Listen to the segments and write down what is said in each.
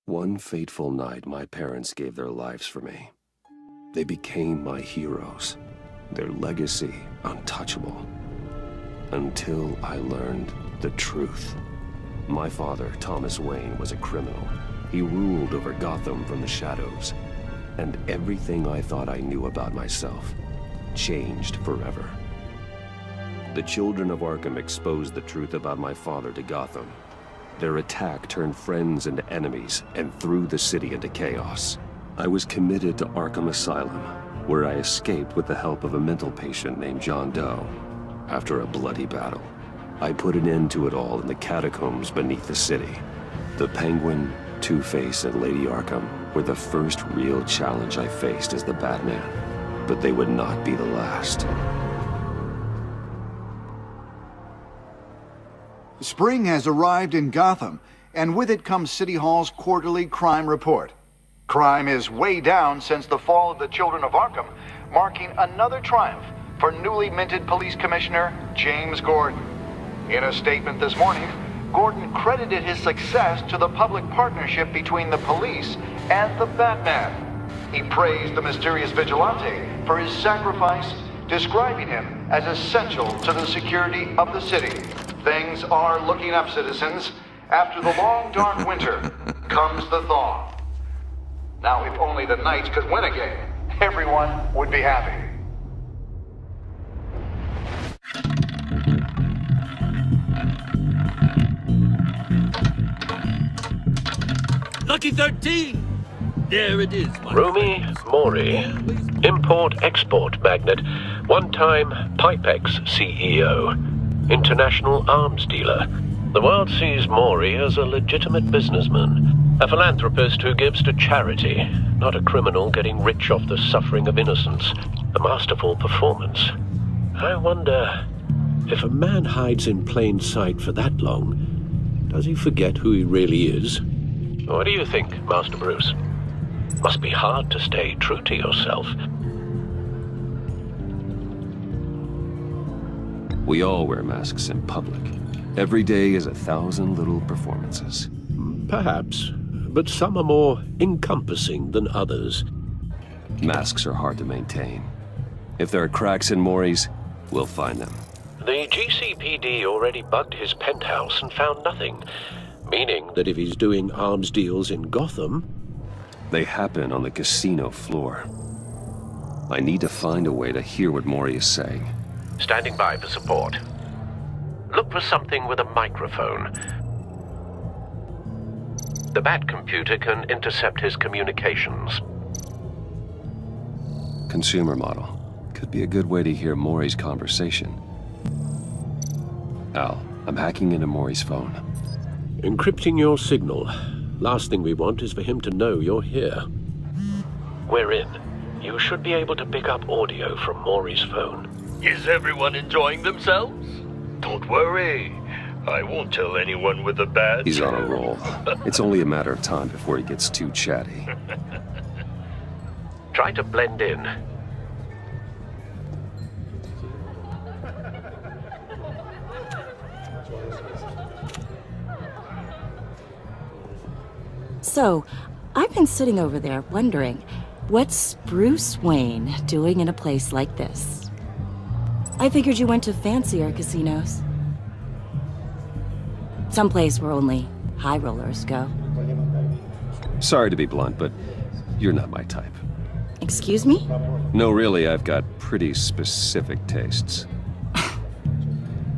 One fateful night, my parents gave their lives for me. They became my heroes, their legacy untouchable. Until I learned the truth. My father, Thomas Wayne, was a criminal. He ruled over Gotham from the shadows. And everything I thought I knew about myself changed forever. The children of Arkham exposed the truth about my father to Gotham. Their attack turned friends into enemies and threw the city into chaos. I was committed to Arkham Asylum, where I escaped with the help of a mental patient named John Doe. After a bloody battle, I put an end to it all in the catacombs beneath the city. The Penguin, Two-Face, and Lady Arkham were the first real challenge I faced as the Batman, but they would not be the last. Spring has arrived in Gotham, and with it comes City Hall's quarterly crime report. Crime is way down since the fall of the Children of Arkham, marking another triumph for newly minted Police Commissioner James Gordon. In a statement this morning, Gordon credited his success to the public partnership between the police and the Batman. He praised the mysterious vigilante for his sacrifice, describing him as essential to the security of the city. Things are looking up, citizens. After the long, dark winter comes the thaw. Now, if only the Knights could win again, everyone would be happy. Lucky 13! There it is, my Rumi friends. Mori, import-export magnate, one-time Pipex CEO, international arms dealer. The world sees Mori as a legitimate businessman, a philanthropist who gives to charity, not a criminal getting rich off the suffering of innocence. A masterful performance. I wonder, if a man hides in plain sight for that long, does he forget who he really is? What do you think, Master Bruce? Must be hard to stay true to yourself. We all wear masks in public. Every day is 1,000 little performances. Perhaps, but some are more encompassing than others. Masks are hard to maintain. If there are cracks in Mori's, we'll find them. The GCPD already bugged his penthouse and found nothing, meaning that if he's doing arms deals in Gotham... They happen on the casino floor. I need to find a way to hear what Mori is saying. Standing by for support. Look for something with a microphone. The Bat computer can intercept his communications. Consumer model. Could be a good way to hear Mori's conversation. Al, I'm hacking into Mori's phone. Encrypting your signal. Last thing we want is for him to know you're here. We're in. You should be able to pick up audio from Mori's phone. Is everyone enjoying themselves? Don't worry. I won't tell anyone with a badge. He's on a roll. It's only a matter of time before he gets too chatty. Try to blend in. So, I've been sitting over there wondering, what's Bruce Wayne doing in a place like this? I figured you went to fancier casinos. Someplace where only high rollers go. Sorry to be blunt, but you're not my type. Excuse me? No, really, I've got pretty specific tastes.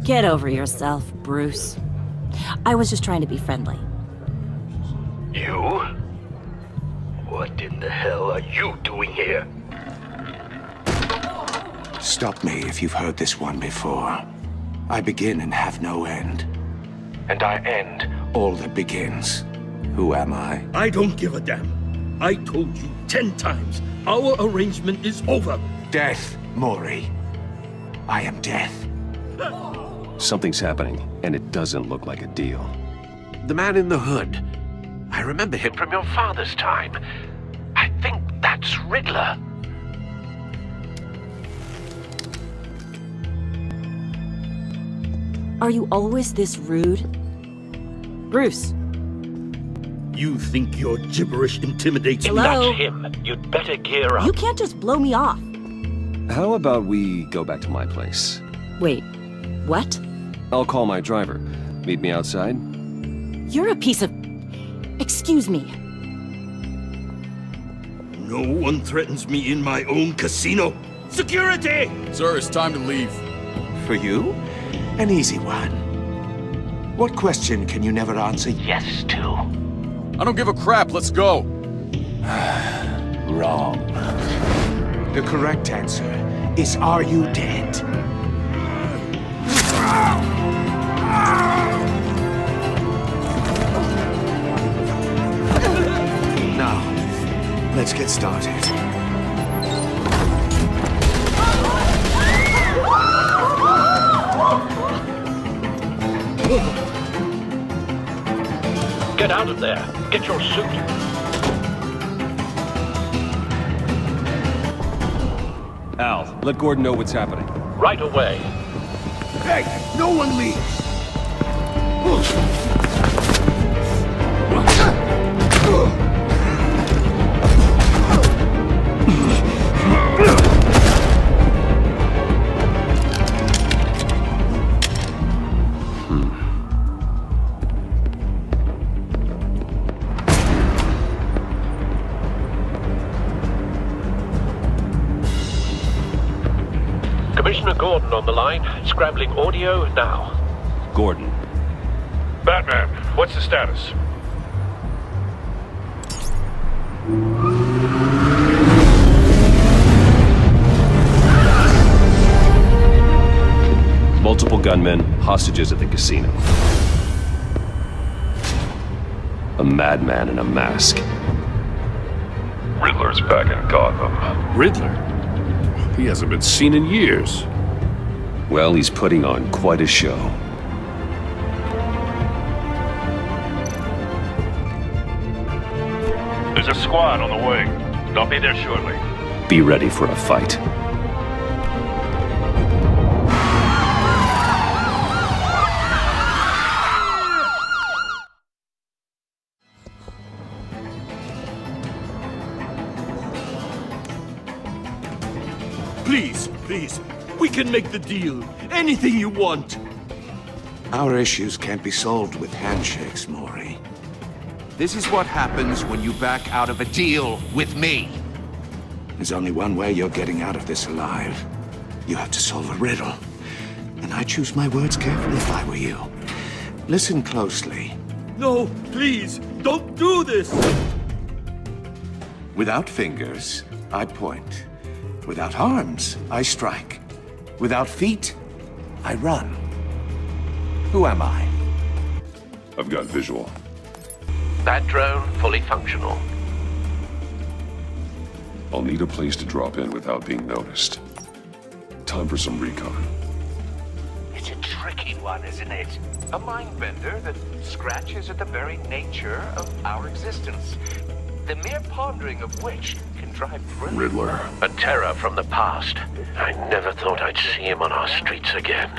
Get over yourself, Bruce. I was just trying to be friendly. You? What in the hell are you doing here? Stop me if you've heard this one before. I begin and have no end. And I end all that begins. Who am I? I don't give a damn. I told you 10 times. Our arrangement is over. Death, Maury. I am death. Something's happening, and it doesn't look like a deal. The man in the hood. I remember him from your father's time. I think that's Riddler. Are you always this rude? Bruce. You think your gibberish intimidates me? Hello? That's him. You'd better gear up. You can't just blow me off. How about we go back to my place? Wait, what? I'll call my driver. Meet me outside? You're a piece of... Excuse me. No one threatens me in my own casino. Security! Sir, it's time to leave. For you? An easy one. What question can you never answer yes to? I don't give a crap, let's go. Wrong. The correct answer is, are you dead? Now, let's get started. Get out of there. Get your suit. Al, let Gordon know what's happening. Right away. Hey, no one leaves! Commissioner Gordon on the line. Scrambling audio now. Gordon. Batman, what's the status? Multiple gunmen, hostages at the casino. A madman in a mask. Riddler's back in Gotham. Riddler? He hasn't been seen in years. Well, he's putting on quite a show. There's a squad on the way. They'll be there shortly. Be ready for a fight. Please, please. We can make the deal. Anything you want. Our issues can't be solved with handshakes, Maury. This is what happens when you back out of a deal with me. There's only one way you're getting out of this alive. You have to solve a riddle. And I choose my words carefully if I were you. Listen closely. No, please, don't do this. Without fingers, I point. Without arms, I strike. Without feet, I run. Who am I? I've got visual. That drone fully functional. I'll need a place to drop in without being noticed. Time for some recon. It's a tricky one, isn't it? A mind bender that scratches at the very nature of our existence. The mere pondering of which can drive thrill. Riddler. A terror from the past. I never thought I'd see him on our streets again.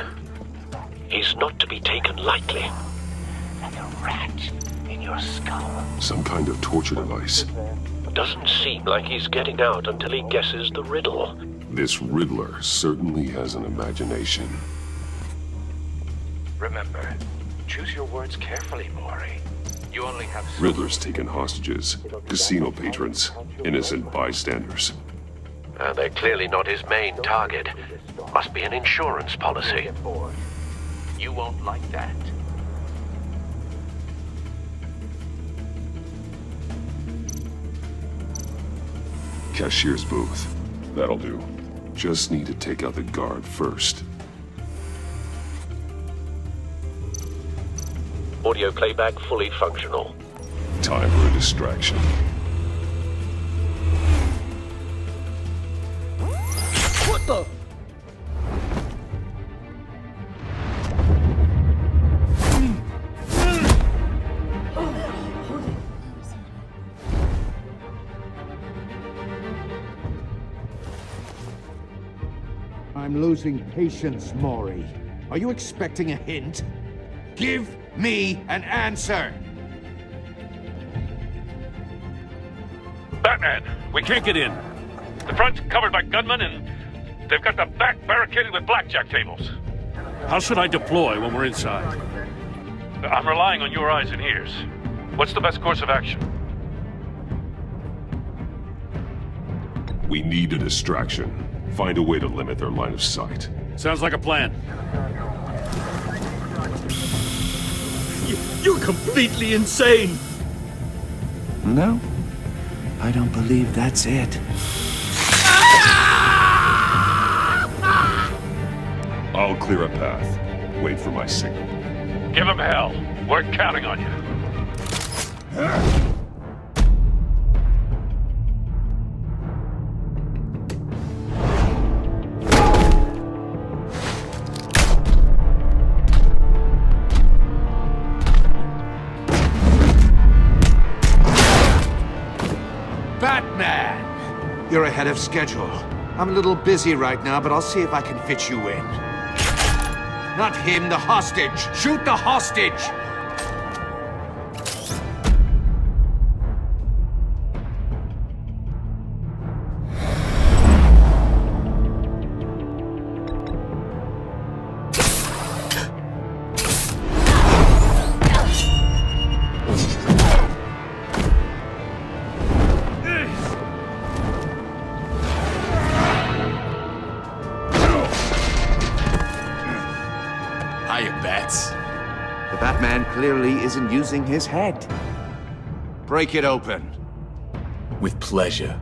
He's not to be taken lightly. And a rat in your skull. Some kind of torture device. Doesn't seem like he's getting out until he guesses the riddle. This Riddler certainly has an imagination. Remember, choose your words carefully, Maury. You only have... Riddler's taken hostages, casino patrons, innocent bystanders. They're clearly not his main target. Must be an insurance policy. You won't like that. Cashier's booth. That'll do. Just need to take out the guard first. Audio playback fully functional. Time for a distraction. What the? I'm losing patience, Maury. Are you expecting a hint? Give me an answer! Batman, we can't get in. The front's covered by gunmen, and they've got the back barricaded with blackjack tables. How should I deploy when we're inside? I'm relying on your eyes and ears. What's the best course of action? We need a distraction. Find a way to limit their line of sight. Sounds like a plan. You're completely insane! No, I don't believe that's it. I'll clear a path. Wait for my signal. Give them hell. We're counting on you. Batman! You're ahead of schedule. I'm a little busy right now, but I'll see if I can fit you in. Not him, the hostage! Shoot the hostage! The Batman clearly isn't using his head. Break it open. With pleasure.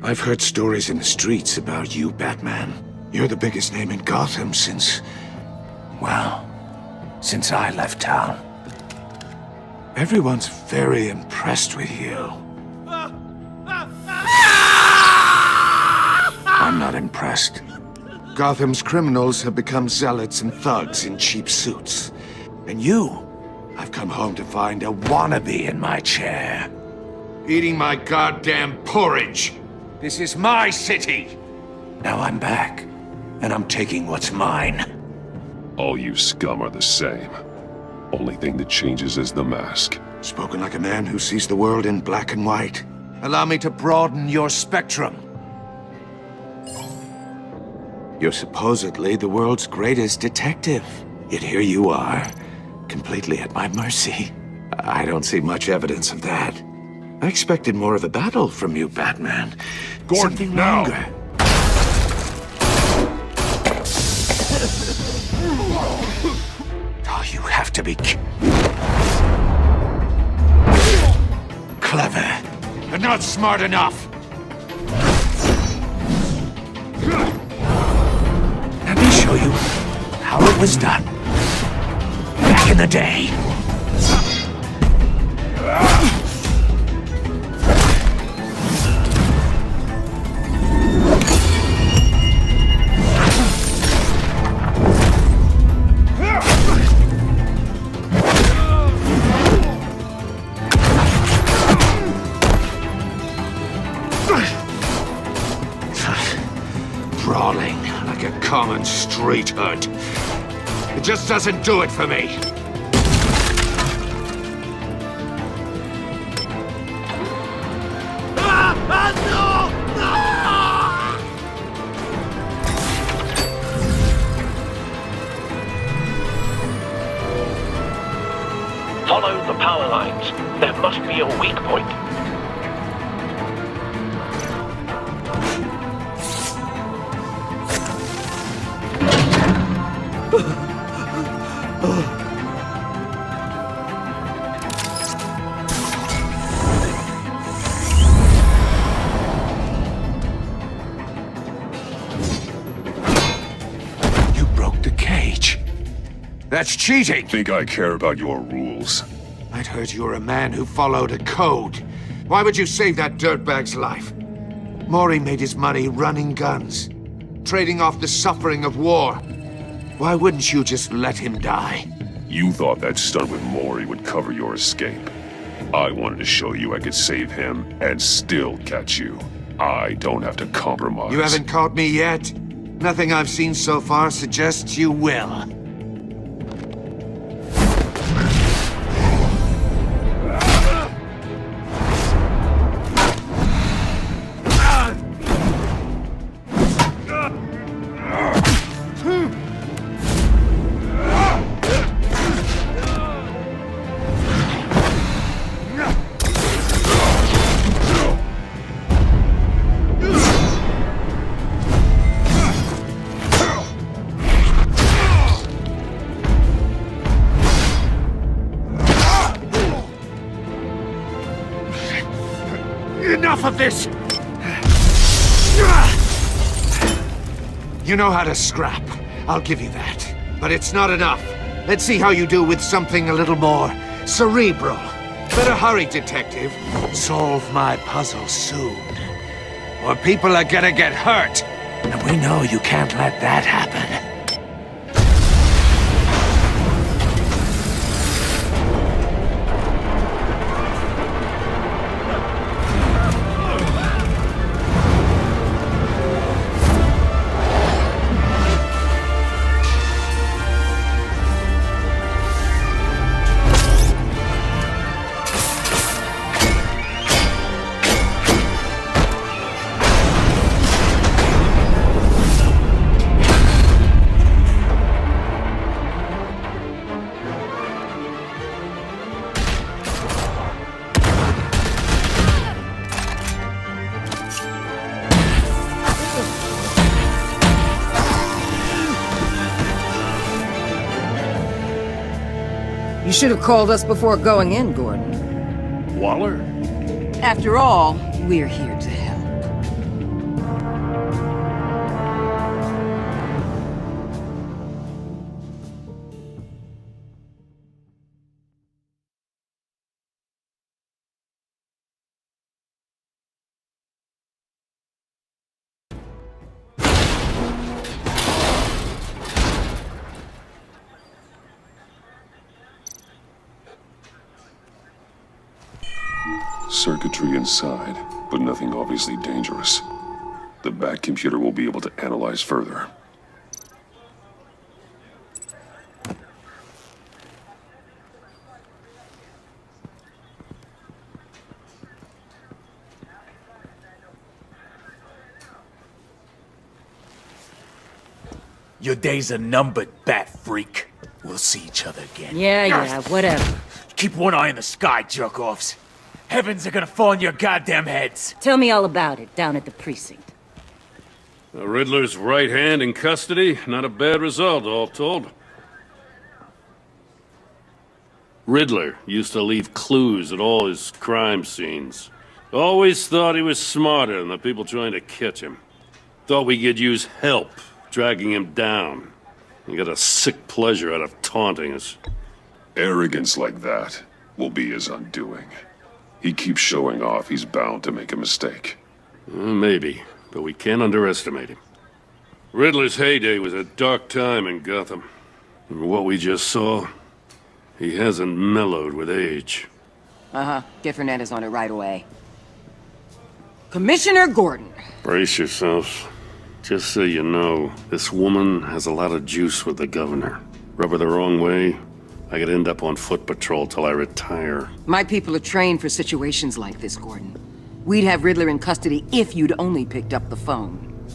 I've heard stories in the streets about you, Batman. You're the biggest name in Gotham since... well, since I left town. Everyone's very impressed with you. I'm not impressed. Gotham's criminals have become zealots and thugs in cheap suits. And you, I've come home to find a wannabe in my chair. Eating my goddamn porridge. This is my city! Now I'm back, and I'm taking what's mine. All you scum are the same. Only thing that changes is the mask. Spoken like a man who sees the world in black and white. Allow me to broaden your spectrum. You're supposedly the world's greatest detective. Yet here you are, completely at my mercy. I don't see much evidence of that. I expected more of a battle from you, Batman. Gordon, Something now. longer. Oh, you have to be clever, but not smart enough. Let me show you how it was done back in the day. Brawling like a common street hood. It just doesn't do it for me. Follow the power lines. There must be a weak point. You broke the cage. That's cheating! Think I care about your rules? I'd heard you were a man who followed a code. Why would you save that dirtbag's life? Maury made his money running guns, trading off the suffering of war. Why wouldn't you just let him die? You thought that stunt with Maury would cover your escape. I wanted to show you I could save him and still catch you. I don't have to compromise. You haven't caught me yet. Nothing I've seen so far suggests you will. Enough of this! You know how to scrap. I'll give you that. But it's not enough. Let's see how you do with something a little more cerebral. Better hurry, detective. Solve my puzzle soon. Or people are gonna get hurt. And we know you can't let that happen. You should have called us before going in, Gordon. Waller? After all, we're here to help. Circuitry inside, but nothing obviously dangerous. The back computer will be able to analyze further. Your days are numbered, bat freak. We'll see each other again. Yeah, whatever. Keep one eye in the sky, jerk-offs. Heavens are gonna fall on your goddamn heads. Tell me all about it down at the precinct. The Riddler's right hand in custody, not a bad result, all told. Riddler used to leave clues at all his crime scenes. Always thought he was smarter than the people trying to catch him. Thought we could use help dragging him down. He got a sick pleasure out of taunting us. Arrogance like that will be his undoing. He keeps showing off he's bound to make a mistake. Maybe, but we can't underestimate him. Riddler's heyday was a dark time in Gotham. And what we just saw, he hasn't mellowed with age. Get Fernandez on it right away. Commissioner Gordon. Brace yourselves. Just so you know, this woman has a lot of juice with the governor. Rub her the wrong way, I could end up on foot patrol till I retire. My people are trained for situations like this, Gordon. We'd have Riddler in custody if you'd only picked up the phone.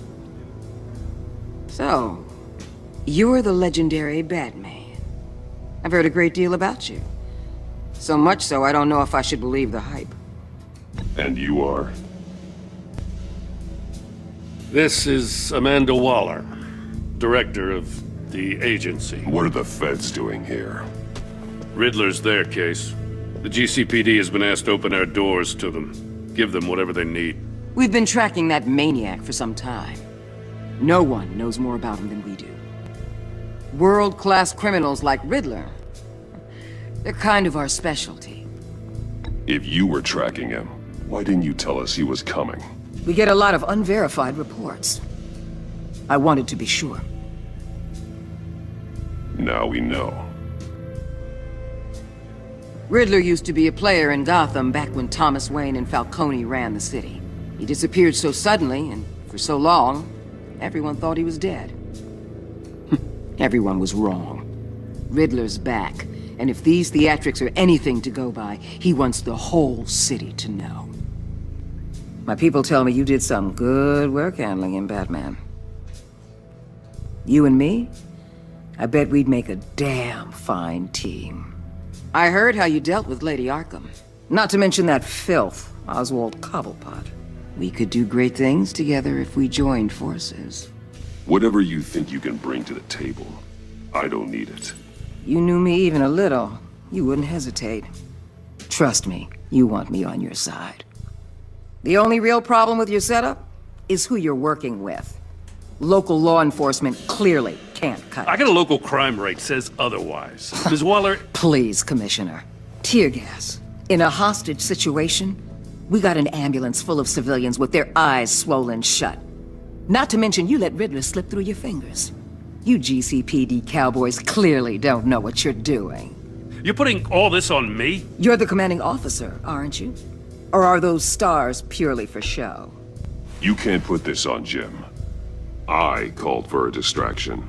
So, you're the legendary Batman. I've heard a great deal about you. So much so, I don't know if I should believe the hype. And you are? This is Amanda Waller, director of the agency. What are the feds doing here? Riddler's their case. The GCPD has been asked to open our doors to them. Give them whatever they need. We've been tracking that maniac for some time. No one knows more about him than we do. World-class criminals like Riddler. They're kind of our specialty. If you were tracking him, why didn't you tell us he was coming? We get a lot of unverified reports. I wanted to be sure. Now we know. Riddler used to be a player in Gotham back when Thomas Wayne and Falcone ran the city. He disappeared so suddenly and for so long, everyone thought he was dead. Everyone was wrong. Riddler's back, and if these theatrics are anything to go by, he wants the whole city to know. My people tell me you did some good work handling him, Batman. You and me? I bet we'd make a damn fine team. I heard how you dealt with Lady Arkham. Not to mention that filth, Oswald Cobblepot. We could do great things together if we joined forces. Whatever you think you can bring to the table, I don't need it. You knew me even a little, you wouldn't hesitate. Trust me, you want me on your side. The only real problem with your setup is who you're working with. Local law enforcement clearly can't cut it. I got a local crime rate says otherwise. Ms. Waller... Please, Commissioner. Tear gas. In a hostage situation, we got an ambulance full of civilians with their eyes swollen shut. Not to mention you let Riddler slip through your fingers. You GCPD cowboys clearly don't know what you're doing. You're putting all this on me? You're the commanding officer, aren't you? Or are those stars purely for show? You can't put this on Jim. I called for a distraction.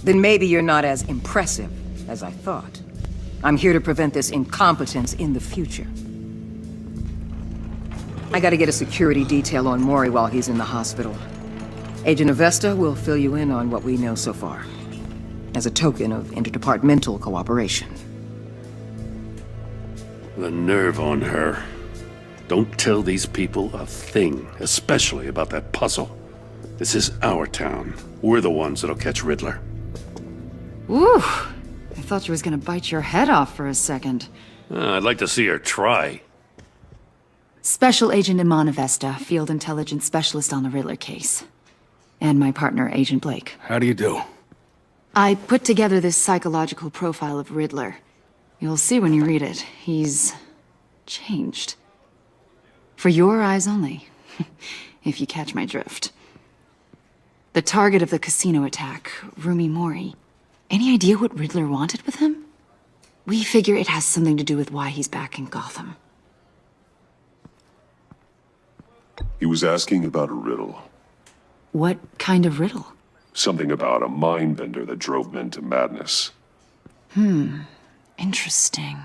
Then maybe you're not as impressive as I thought. I'm here to prevent this incompetence in the future. I gotta get a security detail on Maury while he's in the hospital. Agent Avesta will fill you in on what we know so far, as a token of interdepartmental cooperation. The nerve on her. Don't tell these people a thing, especially about that puzzle. This is our town. We're the ones that'll catch Riddler. Ooh, I thought you was gonna bite your head off for a second. I'd like to see her try. Special Agent Iman Avesta, Field Intelligence Specialist on the Riddler case. And my partner, Agent Blake. How do you do? I put together this psychological profile of Riddler. You'll see when you read it. He's changed. For your eyes only, if you catch my drift. The target of the casino attack, Rumi Mori. Any idea what Riddler wanted with him? We figure it has something to do with why he's back in Gotham. He was asking about a riddle. What kind of riddle? Something about a mind bender that drove men to madness. Interesting.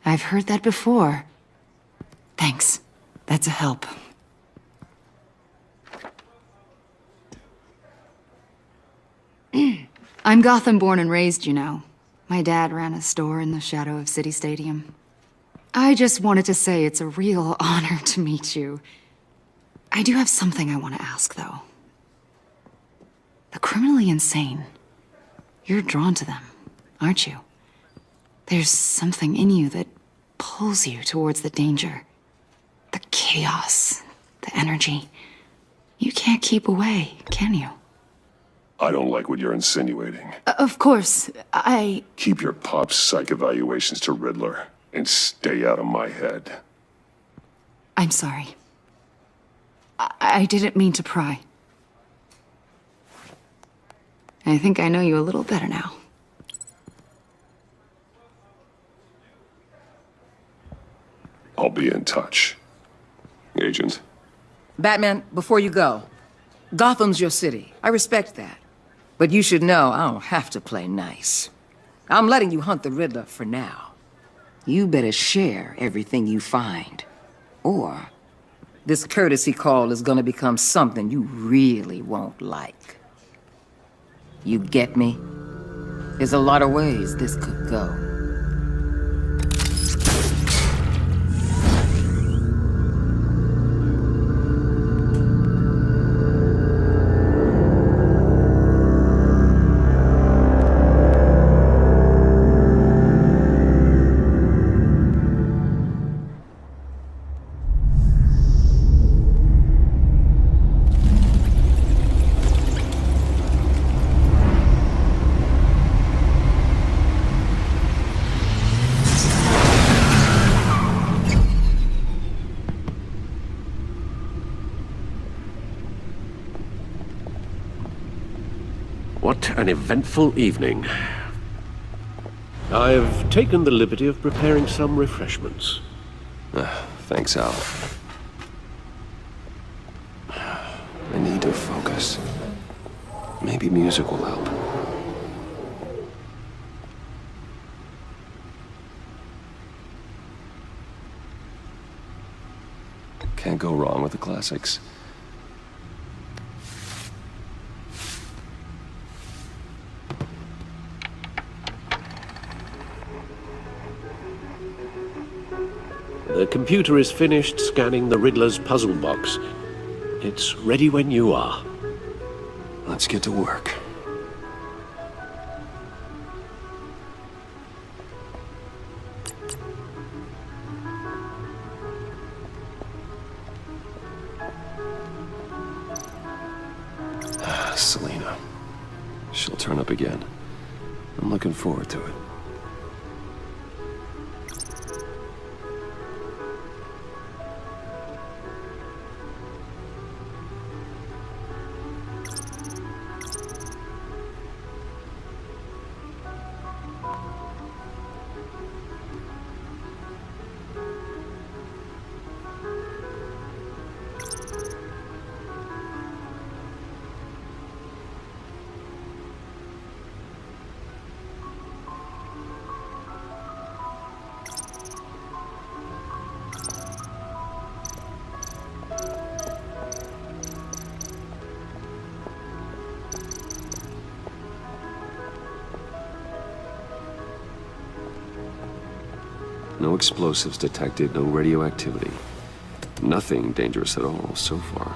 I've heard that before. Thanks. That's a help. I'm Gotham born and raised, you know. My dad ran a store in the shadow of City Stadium. I just wanted to say it's a real honor to meet you. I do have something I want to ask, though. The criminally insane. You're drawn to them, aren't you? There's something in you that pulls you towards the danger. The chaos, the energy. You can't keep away, can you? I don't like what you're insinuating. Of course, Keep your pop's psych evaluations to Riddler and stay out of my head. I'm sorry. I didn't mean to pry. I think I know you a little better now. I'll be in touch. Agent. Batman, before you go, Gotham's your city. I respect that. But you should know I don't have to play nice. I'm letting you hunt the Riddler for now. You better share everything you find. Or this courtesy call is gonna become something you really won't like. You get me? There's a lot of ways this could go. What an eventful evening. I've taken the liberty of preparing some refreshments. Thanks, Al. I need to focus. Maybe music will help. Can't go wrong with the classics. The computer is finished scanning the Riddler's puzzle box. It's ready when you are. Let's get to work. Selena. She'll turn up again. I'm looking forward to it. No explosives detected, no radioactivity. Nothing dangerous at all so far.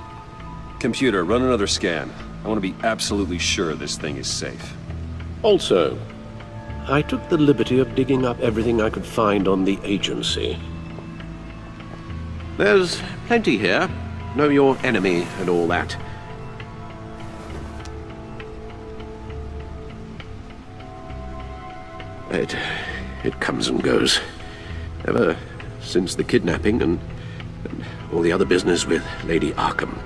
Computer, run another scan. I want to be absolutely sure this thing is safe. Also, I took the liberty of digging up everything I could find on the agency. There's plenty here. Know your enemy and all that. It comes and goes. Ever since the kidnapping and all the other business with Lady Arkham.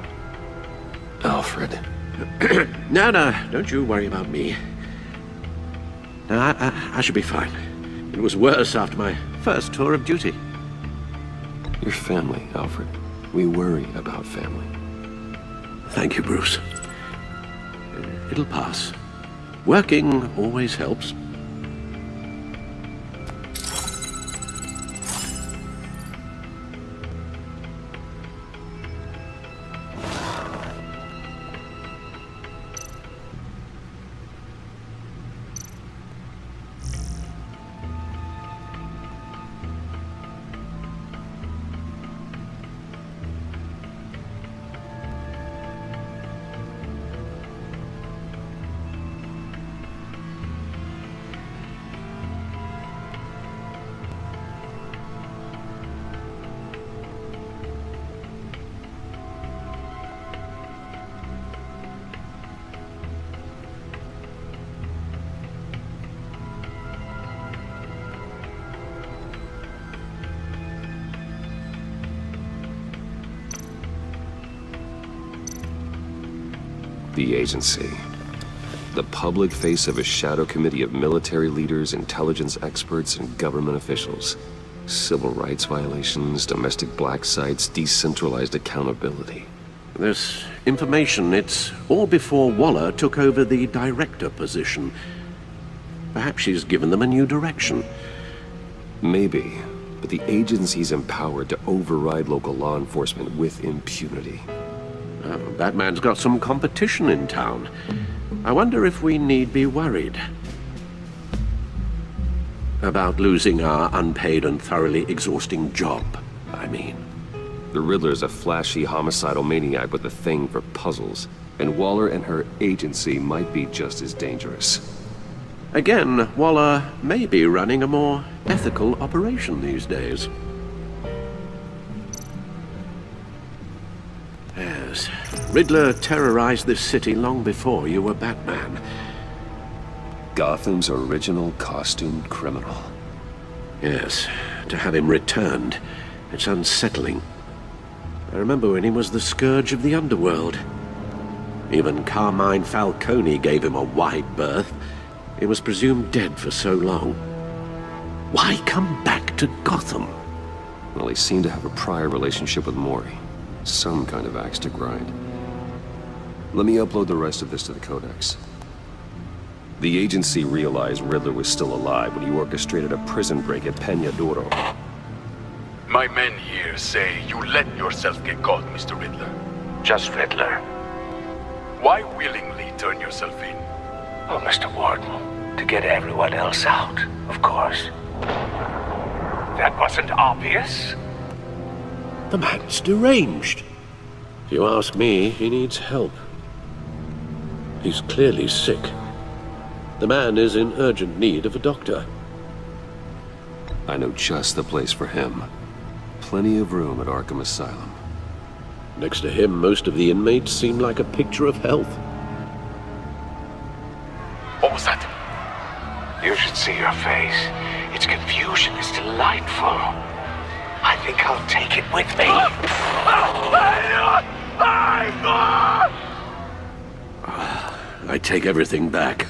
Alfred. No, don't you worry about me. No, I should be fine. It was worse after my first tour of duty. Your family, Alfred. We worry about family. Thank you, Bruce. It'll pass. Working always helps. The agency. The public face of a shadow committee of military leaders, intelligence experts, and government officials. Civil rights violations, domestic black sites, decentralized accountability. This information, it's all before Waller took over the director position. Perhaps she's given them a new direction. Maybe, but the agency's empowered to override local law enforcement with impunity. Oh, Batman's got some competition in town. I wonder if we need be worried about losing our unpaid and thoroughly exhausting job, I mean. The Riddler's a flashy homicidal maniac with a thing for puzzles, and Waller and her agency might be just as dangerous. Again, Waller may be running a more ethical operation these days. Yes, Riddler terrorized this city long before you were Batman. Gotham's original costumed criminal. Yes, to have him returned, it's unsettling. I remember when he was the scourge of the underworld. Even Carmine Falcone gave him a wide berth. He was presumed dead for so long. Why come back to Gotham? Well, he seemed to have a prior relationship with Mori. Some kind of axe to grind. Let me upload the rest of this to the Codex. The agency realized Riddler was still alive when he orchestrated a prison break at Peña Duro. My men here say you let yourself get caught, Mr. Riddler. Just Riddler. Why willingly turn yourself in? Oh, Mr. Warden, to get everyone else out, of course. That wasn't obvious. The man's deranged. If you ask me, he needs help. He's clearly sick. The man is in urgent need of a doctor. I know just the place for him. Plenty of room at Arkham Asylum. Next to him, most of the inmates seem like a picture of health. What was that? You should see your face. Its confusion is delightful. I think I'll take it with me. I take everything back.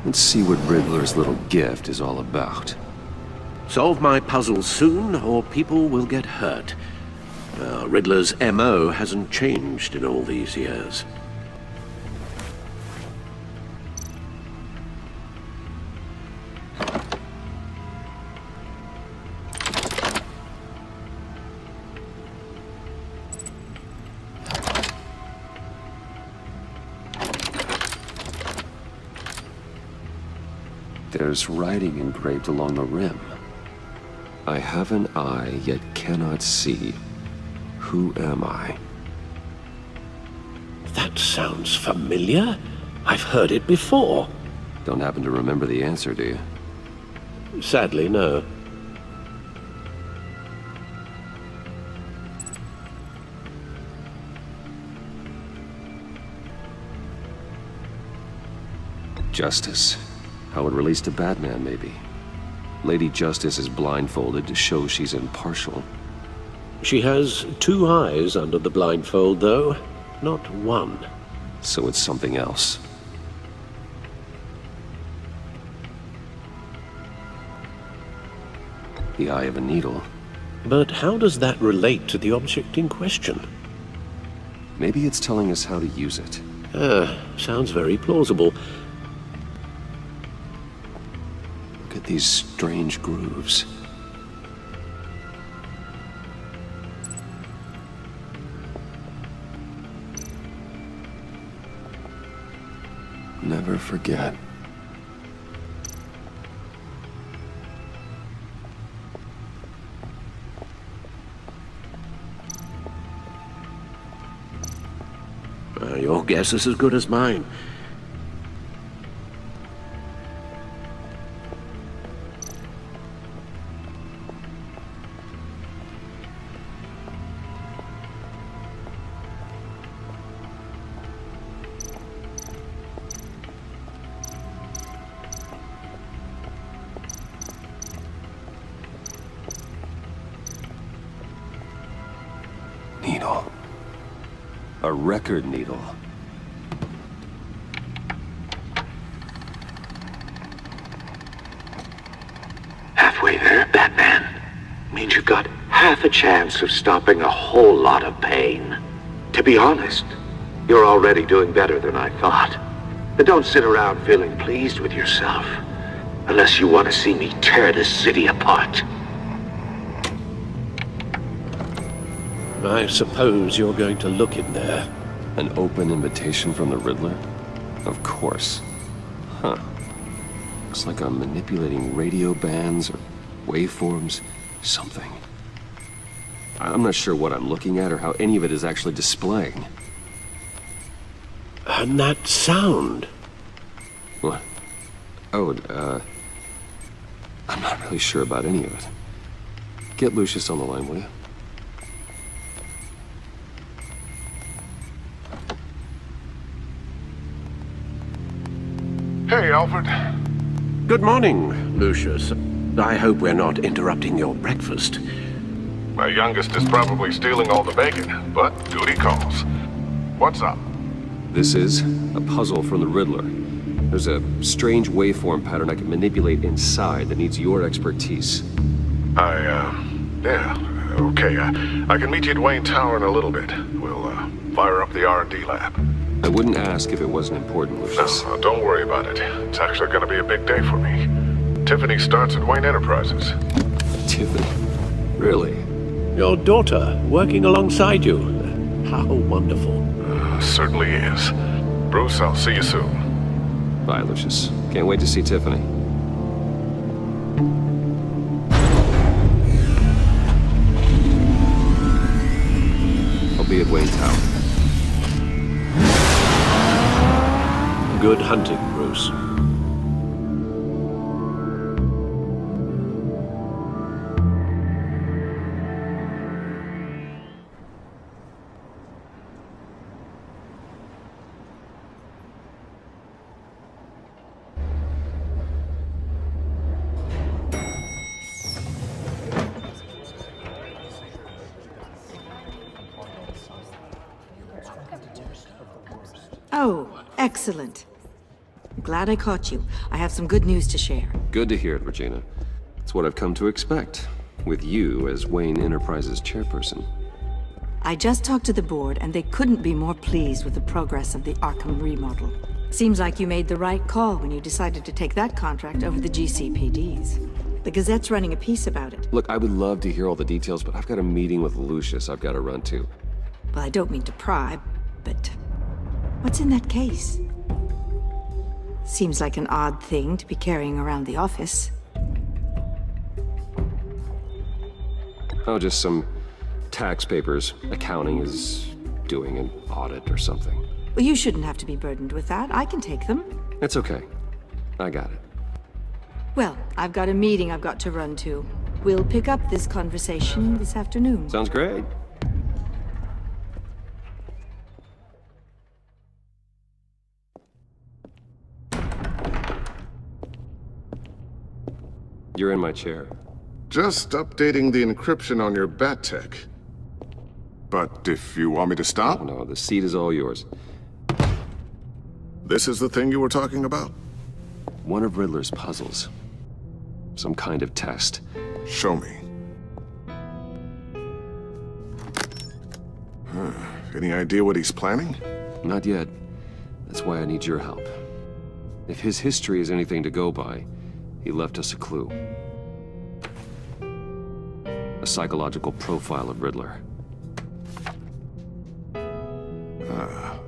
Let's see what Riddler's little gift is all about. Solve my puzzles soon, or people will get hurt. Riddler's MO hasn't changed in all these years. There's writing engraved along the rim. I have an eye, yet cannot see. Who am I? That sounds familiar. I've heard it before. Don't happen to remember the answer, do you? Sadly, no. Justice. How it relates to Batman, maybe. Lady Justice is blindfolded to show she's impartial. She has 2 eyes under the blindfold, though. Not 1. So it's something else. The eye of a needle. But how does that relate to the object in question? Maybe it's telling us how to use it. Sounds very plausible. Look at these strange grooves. Never forget. Your guess is as good as mine. Needle. A record needle. Halfway there, Batman. Means you've got half a chance of stopping a whole lot of pain. To be honest, you're already doing better than I thought. But don't sit around feeling pleased with yourself. Unless you want to see me tear this city apart. I suppose you're going to look in there. An open invitation from the Riddler? Of course. Huh. Looks like I'm manipulating radio bands or waveforms, something. I'm not sure what I'm looking at or how any of it is actually displaying. And that sound. What? Oh, I'm not really sure about any of it. Get Lucius on the line, will you? Hey, Alfred. Good morning, Lucius. I hope we're not interrupting your breakfast. My youngest is probably stealing all the bacon, but duty calls. What's up? This is a puzzle from the Riddler. There's a strange waveform pattern I can manipulate inside that needs your expertise. Yeah, okay. I can meet you at Wayne Tower in a little bit. We'll, fire up the R&D lab. I wouldn't ask if it wasn't important, Lucius. No, don't worry about it. It's actually gonna be a big day for me. Tiffany starts at Wayne Enterprises. Tiffany? Really? Your daughter, working alongside you. How wonderful. Certainly is. Bruce, I'll see you soon. Bye, Lucius. Can't wait to see Tiffany. I'll be at Wayne Tower. Good hunting, Bruce. Oh, excellent. I'm glad I caught you. I have some good news to share. Good to hear it, Regina. It's what I've come to expect, with you as Wayne Enterprises chairperson. I just talked to the board, and they couldn't be more pleased with the progress of the Arkham remodel. Seems like you made the right call when you decided to take that contract over the GCPD's. The Gazette's running a piece about it. Look, I would love to hear all the details, but I've got a meeting with Lucius I've got to run to. Well, I don't mean to pry, but what's in that case? Seems like an odd thing to be carrying around the office. Oh, just some tax papers. Accounting is doing an audit or something. Well, you shouldn't have to be burdened with that. I can take them. It's okay. I got it. Well, I've got a meeting I've got to run to. We'll pick up this conversation this afternoon. Sounds great. You're in my chair. Just updating the encryption on your bat tech. But if you want me to stop? Oh, no, the seat is all yours. This is the thing you were talking about? One of Riddler's puzzles. Some kind of test. Show me. Any idea what he's planning? Not yet. That's why I need your help. If his history is anything to go by, he left us a clue. A psychological profile of Riddler.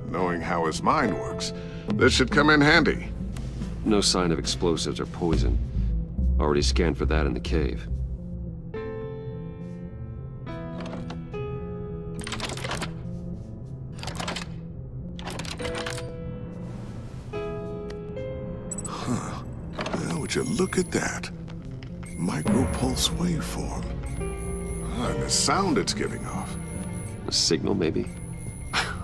Knowing how his mind works, this should come in handy. No sign of explosives or poison. Already scanned for that in the cave. Well, would you look at that? Micropulse waveform. And the sound it's giving off. A signal, maybe?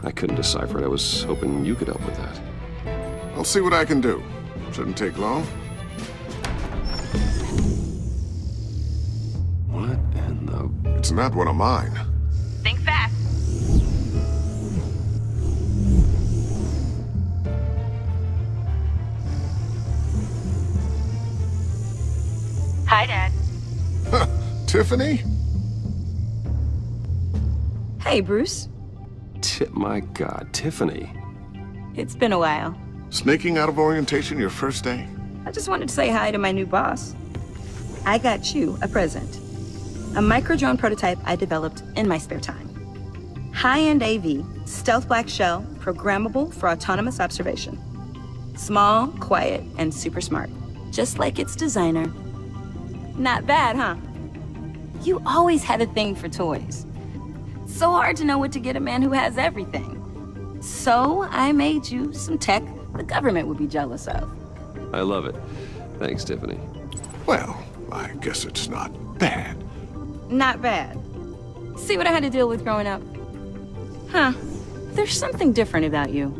I couldn't decipher it. I was hoping you could help with that. I'll see what I can do. Shouldn't take long. What in the... It's not one of mine. Think fast. Hi, Dad. Tiffany? Hey, Bruce. My God, Tiffany. It's been a while. Sneaking out of orientation your first day? I just wanted to say hi to my new boss. I got you a present. A micro-drone prototype I developed in my spare time. High-end AV, stealth black shell, programmable for autonomous observation. Small, quiet, and super smart. Just like its designer. Not bad, huh? You always had a thing for toys. So hard to know what to get a man who has everything. So I made you some tech the government would be jealous of. I love it. Thanks, Tiffany. Well, I guess it's not bad. Not bad. See what I had to deal with growing up? Huh. There's something different about you.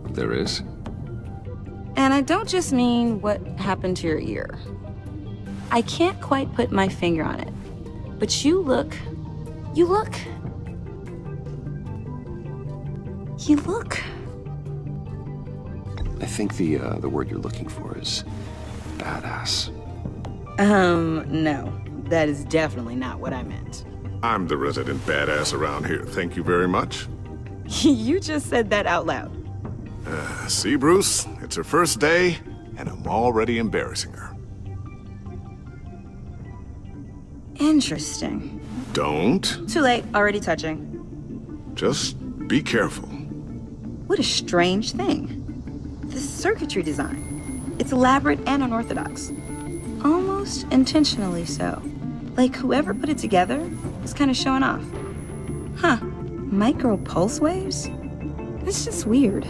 There is? And I don't just mean what happened to your ear. I can't quite put my finger on it. But you look... I think the word you're looking for is badass. No. That is definitely not what I meant. I'm the resident badass around here. Thank you very much. You just said that out loud. See, Bruce? It's her first day, and I'm already embarrassing her. Interesting. Don't. Too late. Already touching. Just be careful. What a strange thing. The circuitry design. It's elaborate and unorthodox. Almost intentionally so. Like whoever put it together was kind of showing off. Huh. Micro pulse waves? It's just weird.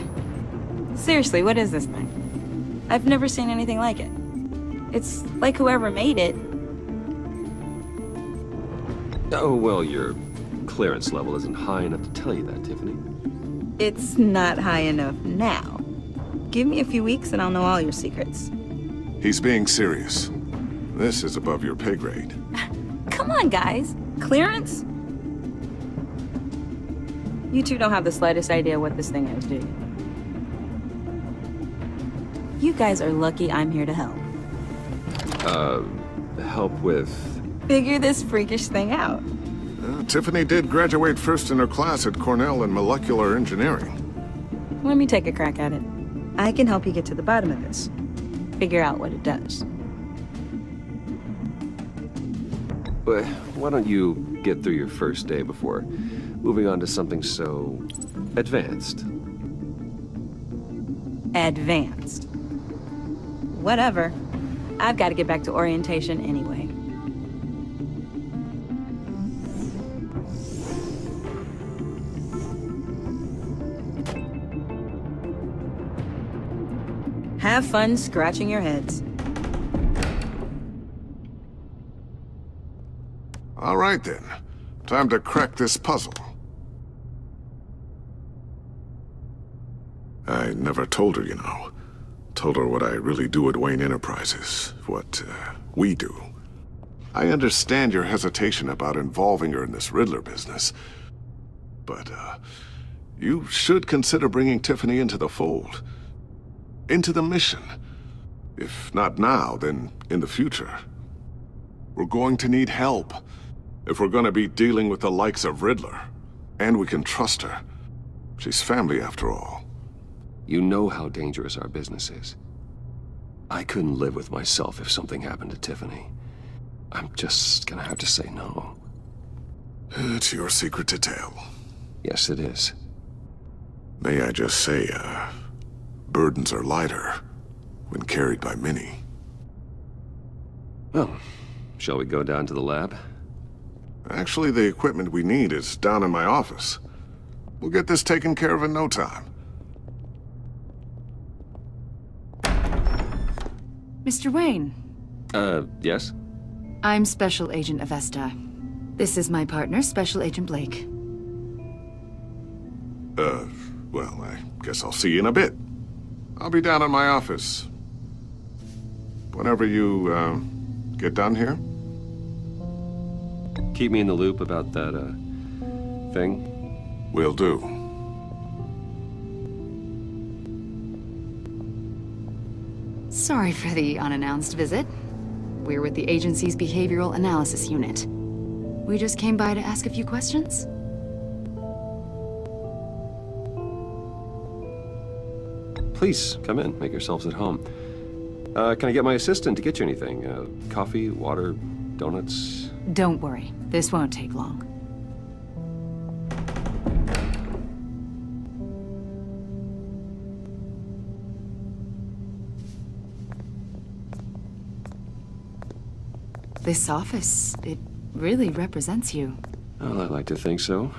Seriously, what is this thing? I've never seen anything like it. It's like whoever made it. Oh, well, your clearance level isn't high enough to tell you that, Tiffany. It's not high enough now. Give me a few weeks and I'll know all your secrets. He's being serious. This is above your pay grade. Come on, guys. Clearance? You two don't have the slightest idea what this thing is, do you? You guys are lucky I'm here to help. Help with... Figure this freakish thing out. Tiffany did graduate first in her class at Cornell in molecular engineering. Let me take a crack at it. I can help you get to the bottom of this. Figure out what it does. Why don't you get through your first day before moving on to something so... advanced? Advanced. Whatever. I've got to get back to orientation anyway. Have fun scratching your heads. All right then. Time to crack this puzzle. I never told her, you know. Told her what I really do at Wayne Enterprises. What, we do. I understand your hesitation about involving her in this Riddler business. But, you should consider bringing Tiffany into the fold. Into the mission. If not now, then in the future. We're going to need help. If we're gonna be dealing with the likes of Riddler. And we can trust her. She's family after all. You know how dangerous our business is. I couldn't live with myself if something happened to Tiffany. I'm just gonna have to say no. It's your secret to tell. Yes, it is. May I just say, burdens are lighter when carried by many. Well, shall we go down to the lab? Actually, the equipment we need is down in my office. We'll get this taken care of in no time. Mr. Wayne. Yes? I'm Special Agent Avesta. This is my partner, Special Agent Blake. Well, I guess I'll see you in a bit. I'll be down in my office. Whenever you, get done here. Keep me in the loop about that, thing. Will do. Sorry for the unannounced visit. We're with the agency's behavioral analysis unit. We just came by to ask a few questions. Please, come in. Make yourselves at home. Can I get my assistant to get you anything? Coffee, water, donuts? Don't worry. This won't take long. This office, it really represents you. Well, I like to think so.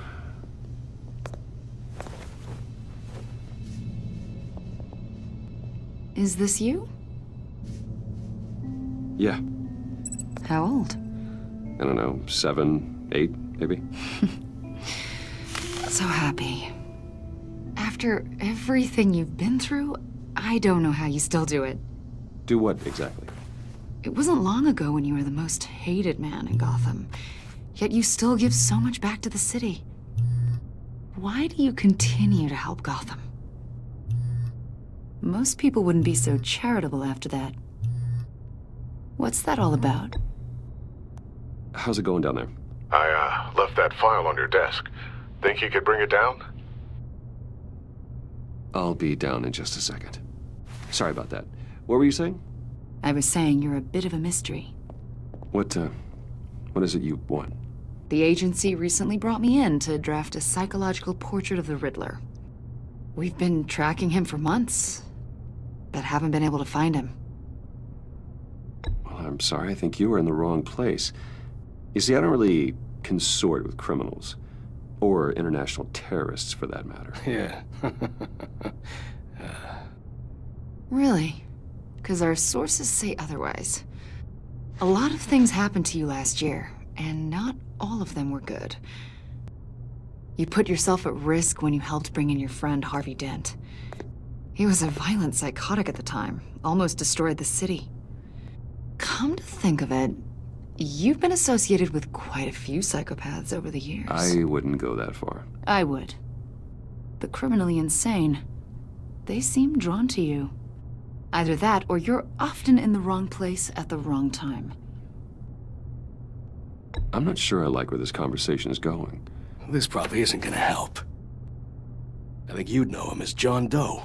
Is this you? Yeah. How old? I don't know, 7, 8, maybe? So happy. After everything you've been through, I don't know how you still do it. Do what, exactly? It wasn't long ago when you were the most hated man in Gotham. Yet you still give so much back to the city. Why do you continue to help Gotham? Most people wouldn't be so charitable after that. What's that all about? How's it going down there? I, left that file on your desk. Think you could bring it down? I'll be down in just a second. Sorry about that. What were you saying? I was saying you're a bit of a mystery. What is it you want? The agency recently brought me in to draft a psychological portrait of the Riddler. We've been tracking him for months, but haven't been able to find him. Well, I'm sorry. I think you were in the wrong place. You see, I don't really consort with criminals. Or international terrorists, for that matter. Yeah. Really? Because our sources say otherwise. A lot of things happened to you last year, and not all of them were good. You put yourself at risk when you helped bring in your friend Harvey Dent. He was a violent psychotic at the time, almost destroyed the city. Come to think of it, you've been associated with quite a few psychopaths over the years. I wouldn't go that far. I would. The criminally insane, they seem drawn to you. Either that, or you're often in the wrong place at the wrong time. I'm not sure I like where this conversation is going. This probably isn't gonna help. I think you'd know him as John Doe.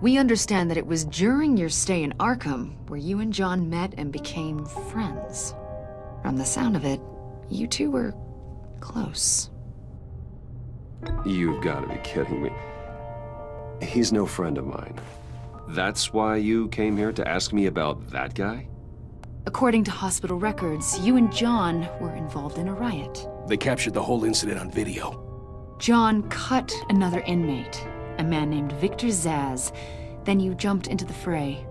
We understand that it was during your stay in Arkham where you and John met and became friends. From the sound of it, you two were close. You've got to be kidding me. He's no friend of mine. That's why you came here to ask me about that guy? According to hospital records, you and John were involved in a riot. They captured the whole incident on video. John cut another inmate, a man named Victor Zaz. Then you jumped into the fray.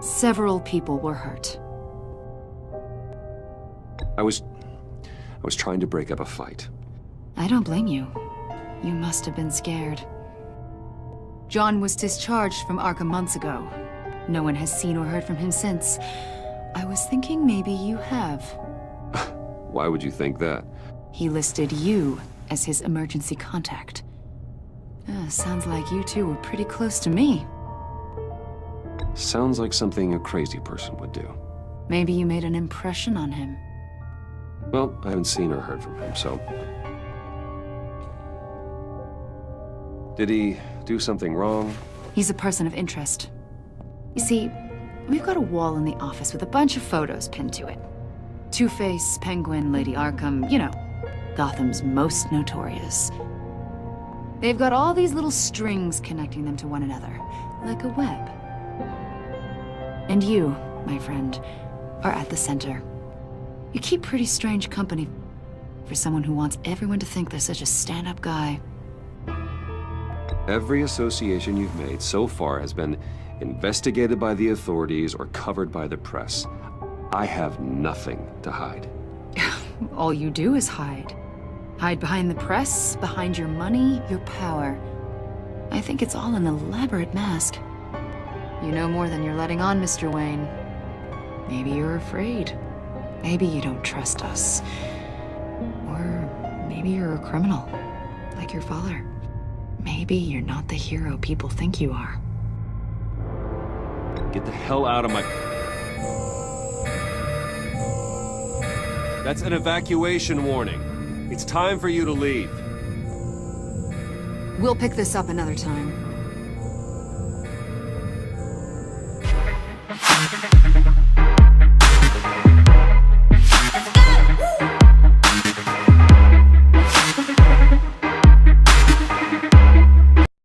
Several people were hurt. I was trying to break up a fight. I don't blame you. You must have been scared. John was discharged from Arkham months ago. No one has seen or heard from him since. I was thinking maybe you have. Why would you think that? He listed you as his emergency contact. Sounds like you two were pretty close to me. Sounds like something a crazy person would do. Maybe you made an impression on him. Well, I haven't seen or heard from him, so... Did he do something wrong? He's a person of interest. You see, we've got a wall in the office with a bunch of photos pinned to it. Two-Face, Penguin, Lady Arkham, you know, Gotham's most notorious. They've got all these little strings connecting them to one another, like a web. And you, my friend, are at the center. You keep pretty strange company for someone who wants everyone to think they're such a stand-up guy. Every association you've made so far has been investigated by the authorities or covered by the press. I have nothing to hide. All you do is hide. Hide behind the press, behind your money, your power. I think it's all an elaborate mask. You know more than you're letting on, Mr. Wayne. Maybe you're afraid. Maybe you don't trust us. Or maybe you're a criminal, like your father. Maybe you're not the hero people think you are. Get the hell out of my... That's an evacuation warning. It's time for you to leave. We'll pick this up another time.